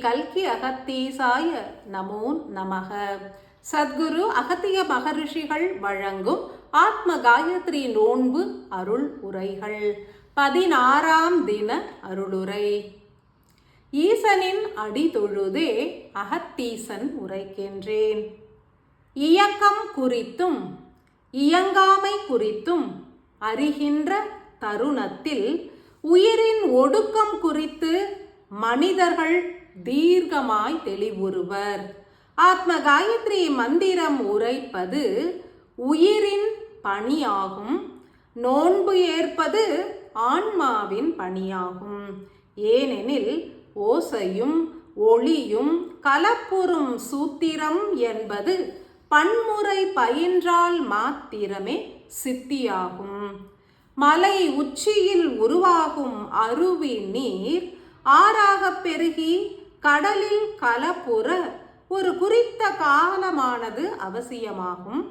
கல்கி அகத்தீசாய நமோ நமக. சத்குரு அகத்திய மகரிஷிகள் வழங்கும் ஆத்ம காயத்ரி நோன்பு அருள் உரைகள். 16ஆம் தின அருளுரை. ஈசனின் அடி தொழுதே அகத்தீசன் உரைக்கின்றேன். இயக்கம் குறித்தும் இயங்காமை குறித்தும் அறிகின்ற தருணத்தில் உயிரின் ஒடுக்கம் குறித்து மனிதர்கள் தீர்க்கமாய் தெளிவுறுவர். ஆத்ம காயத்ரி மந்திரம் உரைப்பது உயிரின் பணியாகும். நோன்பு ஏற்பது ஆன்மாவின் பணியாகும். ஏனெனில் ஓசையும் ஒளியும் கலப்புறும் சூத்திரம் என்பது பன்முறை பயின்றால் மாத்திரமே சித்தியாகும். மலை உச்சியில் உருவாகும் அருவி நீர் ஆறாக பெருகி கடலில் கலப்புற ஒரு குறித்த காலமானது அவசியமாகும்.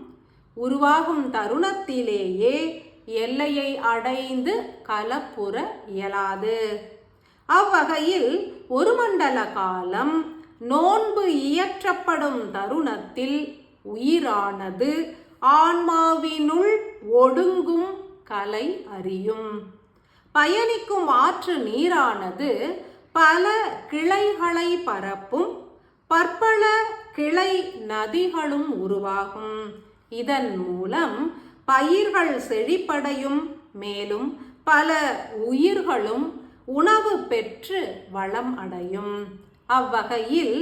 உருவாகும் தருணத்திலேயே எல்லையை அடைந்து கலப்புற இயலாது. அவ்வகையில் ஒரு மண்டல காலம் நோன்பு இயற்றப்படும் தருணத்தில் உயிரானது ஆன்மாவினுள் ஒடுங்கும் கலை அறியும். பயணிக்கும் ஆற்று நீரானது பல கிளைகளை பரப்பும். பற்பல கிளை நதிகளும் உருவாகும். இதன் மூலம் பயிர்கள் செழிப்படையும். மேலும் பல உயிர்களும் உணவு பெற்று வளம் அடையும். அவ்வகையில்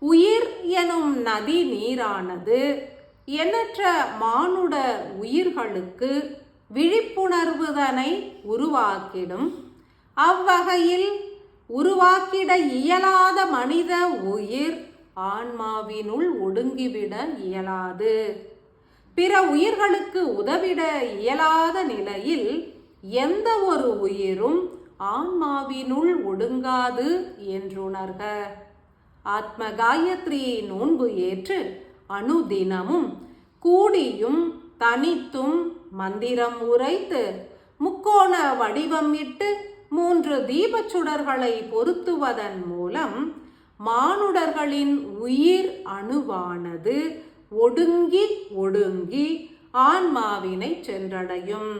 உயிர் எனும் நதி நீரானது எண்ணற்ற மானுட உயிர்களுக்கு விழிப்புணர்வுதனை உருவாக்கிடும். அவ்வகையில் உருவாக்கிட இயலாத மனித உயிர் ஆன்மாவினுள் ஒடுங்கிவிட இயலாது. பிற உயிர்களுக்கு உதவிட இயலாத நிலையில் எந்த ஒரு உயிரும் ஆன்மாவினுள் ஒடுங்காது என்றுணர்க. ஆத்ம காயத்ரி நோன்பு ஏற்று அனுதினமும் கூடியும் தனித்தும் மந்திரம் உரைத்து முக்கோண வடிவமிட்டு 3 தீபச் சுடர்களை பொருத்துவதன் மூலம் மானுடர்களின் உயிர் அணுவானது ஒடுங்கி ஒடுங்கி ஆன்மாவினை சென்றடையும்.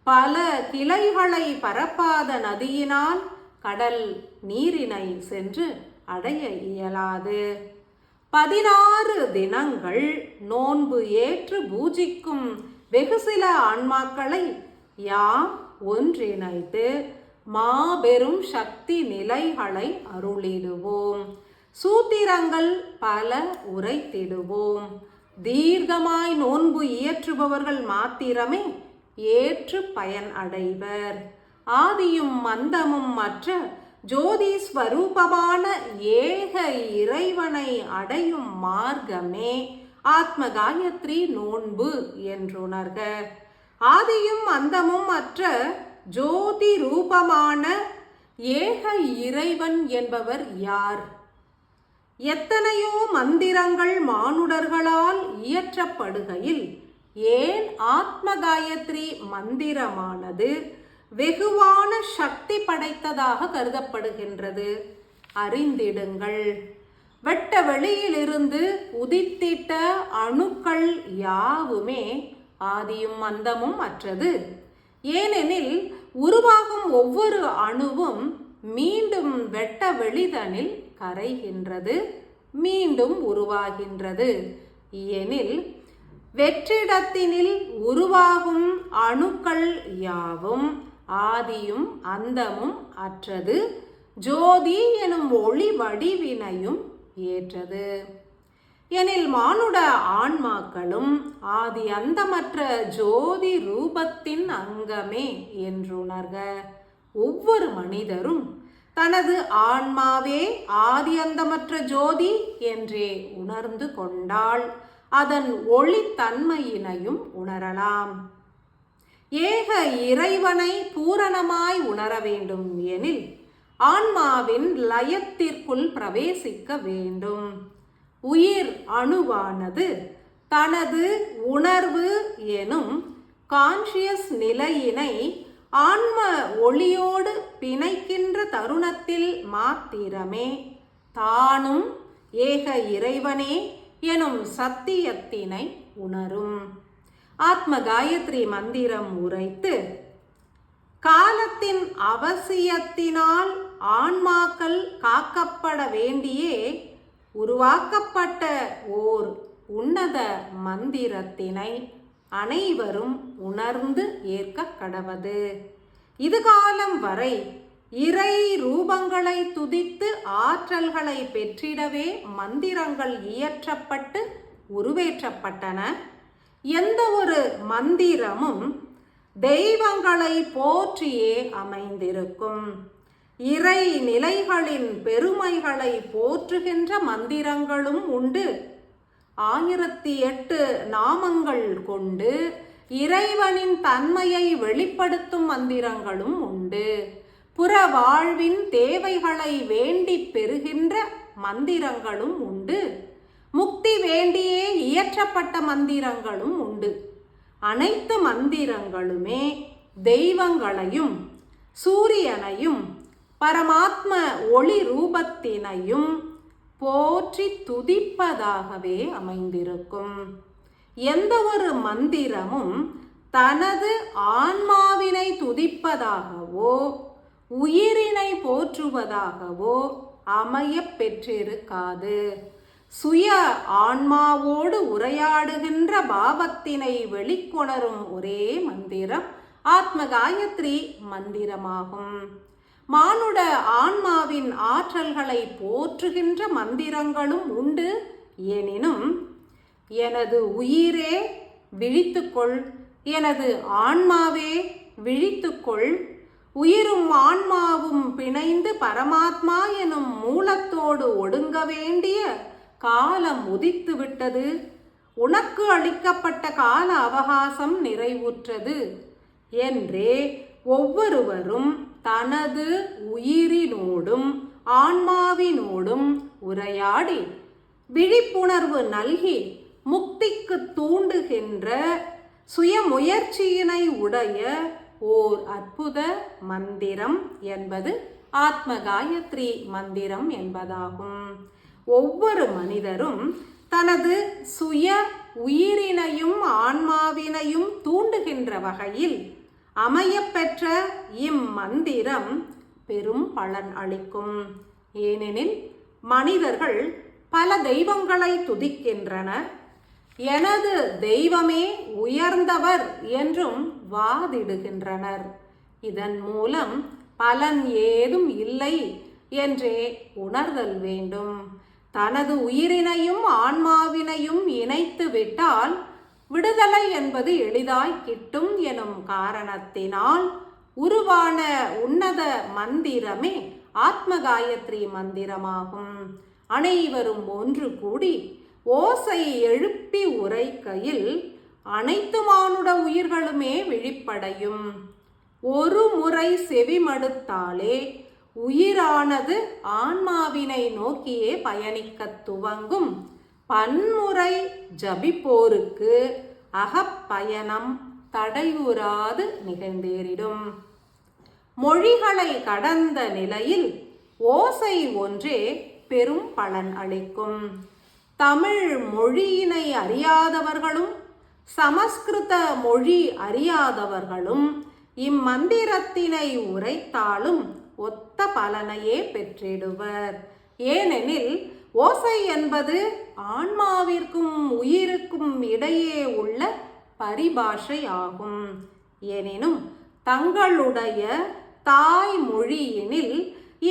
பல கிளைகளை பரப்பாத நதியினால் கடல் நீரினை சென்று அடைய இயலாது. 16 தினங்கள் நோன்பு ஏற்று பூஜிக்கும் வெகு சில ஆன்மாக்களை யாம் ஒன்றிணைத்து மாபெரும் சக்தி நிலைகளை அருளிடுவோம். சூத்திரங்கள் பல உரைத்திடுவோம். தீர்க்கமாய் நோன்பு இயற்றுபவர்கள் மாத்திரமே ஏற்று பயன் அடைவர். ஆதியும் மந்தமும் மற்ற ஜோதி ஸ்வரூபமான ஏக இறைவனை அடையும் மார்க்கமே ஆத்ம காயத்ரி நோன்பு என்றுணர்க. ஆதியும் அந்தமும் மற்ற ஜோதி ரூபமான ஏக இறைவன் என்பவர் யார்? எத்தனையோ மந்திரங்கள் மானுடர்களால் இயற்றப்படுகையில் ஏன் ஆத்ம காயத்ரி மந்திரமானது வெகுவான சக்தி படைத்ததாக கருதப்படுகின்றது? அறிந்திடுங்கள். வெட்ட வெளியிலிருந்து உதித்திட்ட அணுக்கள் யாவுமே ஆதியும் அந்தமும் அற்றது. ஏனெனில் உருவாகும் ஒவ்வொரு அணுவும் மீண்டும் வெட்ட வெளிதனில் கரைகின்றது, மீண்டும் உருவாகின்றது. எனில் வெற்றிடத்தினில் உருவாகும் அணுக்கள் யாவும் ஆதியும் அந்தமும் அற்றது, ஜோதி எனும் ஒளி வடிவினையும் ஏற்றது. எனில் மானுட ஆன்மாக்களும் ஆதி அந்தமற்ற ஜோதி ரூபத்தின் அங்கமே என்றுணர்க. ஒவ்வொரு மனிதரும் தனது ஆன்மாவே ஆதி அந்தமற்ற ஜோதி என்றே உணர்ந்து கொண்டால் அதன் ஒளித்தன்மையினையும் உணரலாம். ஏக இறைவனை பூரணமாய் உணர வேண்டும் எனில் ஆன்மாவின் லயத்திற்குள் பிரவேசிக்க வேண்டும். உயிர் அணுவானது தனது உணர்வு எனும் கான்ஷியஸ் நிலையினை ஆன்ம ஒளியோடு பிணைக்கின்ற தருணத்தில் மாத்திரமே தானும் ஏக இறைவனே எனும் சத்தியத்தினை உணரும். ஆத்ம காயத்ரி மந்திரம் உரைத்து காலத்தின் அவசியத்தினால் ஆன்மாக்கள் காக்கப்பட வேண்டியே உருவாக்கப்பட்ட ஓர் உன்னத மந்திரத்தினை அனைவரும் உணர்ந்து ஏற்க கடவது. இதுகாலம் வரை இறை ரூபங்களை துதித்து ஆற்றல்களை பெற்றிடவே மந்திரங்கள் இயற்றப்பட்டு உருவேற்றப்பட்டன. எந்த ஒரு மந்திரமும் தெய்வங்களை போற்றியே அமைந்திருக்கும். இறை நிலைகளின் பெருமைகளை போற்றுகின்ற மந்திரங்களும் உண்டு. 1008 நாமங்கள் கொண்டு இறைவனின் தன்மையை வெளிப்படுத்தும் மந்திரங்களும் உண்டு. புற வாழ்வின் தேவைகளை வேண்டி பெறுகின்ற மந்திரங்களும் உண்டு. முக்தி வேண்டியே இயற்றப்பட்ட மந்திரங்களும் உண்டு. அனைத்து மந்திரங்களுமே தெய்வங்களையும் சூரியனையும் பரமாத்ம ஒளி ரூபத்தினையும் போற்றி துதிப்பதாகவே அமைந்திருக்கும். எந்த ஒரு மந்திரமும் தனது ஆன்மாவினை துதிப்பதாகவோ உயிரினை போற்றுவதாகவோ அமைய பெற்றிருக்காது. சுய ஆன்மாவோடு உரையாடுகின்ற பாவத்தினை வெளிக்கொணரும் ஒரே மந்திரம் ஆத்ம காயத்ரி மந்திரமாகும். மானுட ஆன்மாவின் ஆற்றல்களை போற்றுகின்ற மந்திரங்களும் உண்டு. எனினும் எனது உயிரே விழித்துக்கொள், எனது ஆன்மாவே விழித்துக்கொள், உயிரும் ஆன்மாவும் பிணைந்து பரமாத்மா எனும் மூலத்தோடு ஒடுங்க வேண்டிய காலம் உதித்து விட்டது. உனக்கு அளிக்கப்பட்ட கால அவகாசம் நிறைவுற்றது என்றே ஒவ்வொருவரும் தனது உயிரினோடும் ஆன்மாவினோடும் உரையாடி விழிப்புணர்வு நல்கி முக்திக்கு தூண்டுகின்ற சுயமுயற்சியினை உடைய ஓர் அற்புத மந்திரம் என்பது ஆத்ம காயத்ரி மந்திரம் என்பதாகும். ஒவ்வொரு மனிதரும் தனது சுய உயிரினையும் ஆன்மாவினையும் தூண்டுகின்ற வகையில் அமையப்பெற்ற இம்மந்திரம் பெரும் பலன் அளிக்கும். ஏனெனில் மனிதர்கள் பல தெய்வங்களை துதிக்கின்றனர். எனது தெய்வமே உயர்ந்தவர் என்றும் வாதிடுகின்றனர். இதன் மூலம் பலன் ஏதும் இல்லை என்றே உணர்தல் வேண்டும். தனது உயிரினையும் ஆன்மாவினையும் இணைத்து விட்டால் விடுதலை என்பது எளிதாய் கிட்டும் எனும் காரணத்தினால் உருவான உன்னத மந்திரமே ஆத்ம காயத்ரி மந்திரமாகும். அனைவரும் ஒன்று கூடி ஓசை எழுப்பி உரைக்கையில் அனைத்து மானுட உயிர்களுமே விழிப்படையும். ஒரு முறை செவிமடுத்தாலே உயிரானது ஆன்மாவினை நோக்கியே பயணிக்கத் துவங்கும். பன்முறை ஜபிப்போருக்கு அகப்பயணம் தடையுறாது நிகழ்ந்தேறிடும். மொழிகளை கடந்த நிலையில் ஓசை ஒன்றே பெரும் பலன் அளிக்கும். தமிழ் மொழியினை அறியாதவர்களும் சமஸ்கிருத மொழி அறியாதவர்களும் இம்மந்திரத்தினை உரைத்தாலும் ஒத்த பலனையே பெற்றிடுவர். ஏனெனில் ஓசை என்பது ஆன்மாவிற்கும் உயிருக்கும் இடையே உள்ள பரிபாஷை ஆகும். எனினும் தங்களுடைய தாய்மொழியினில்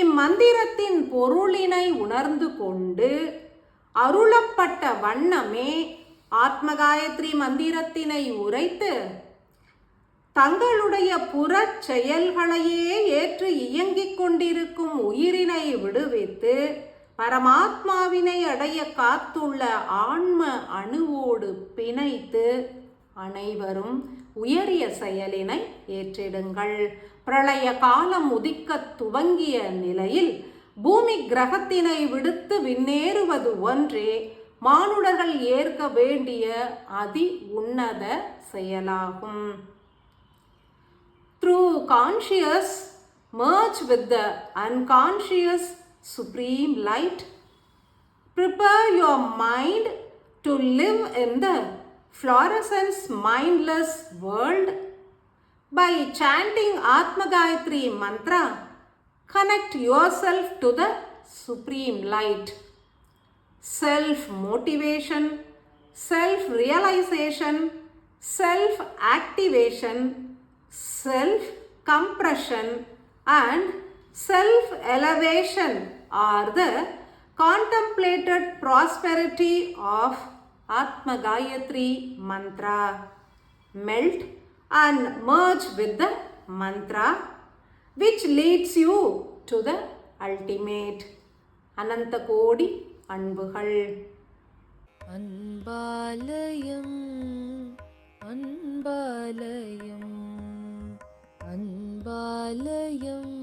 இம்மந்திரத்தின் பொருளினை உணர்ந்து கொண்டு அருளப்பட்ட வண்ணமே ஆத்ம காயத்ரி மந்திரத்தினை உரைத்து தங்களுடைய புறச் செயல்களையே ஏற்று இயங்கிக் கொண்டிருக்கும் உயிரினை விடுவித்து பரமாத்மாவினை அடைய காத்துள்ள ஆன்ம அணுவோடு பிணைத்து அனைவரும் உயரிய செயலினை ஏற்றிடுங்கள். பிரளய காலம் உதிக்கத் துவங்கிய நிலையில் பூமி கிரகத்தினை விடுத்து விண்ணேறுவது ஒன்றே மானுடர்கள் ஏற்க வேண்டிய அதி உன்னத செயலாகும். Through conscious merge with the unconscious supreme light Prepare your mind to live in the fluorescence mindless world. By chanting Atma Gayatri mantra, connect yourself to the supreme light. Self-motivation, self-realization, self-activation, self-compression and self-elevation are the contemplated prosperity of Atma Gayatri mantra. Melt and merge with the mantra which leads you to the ultimate. அனந்த கோடி அன்புகள். அன்பாலயம் அன்பாலயம் அன்பாலயம்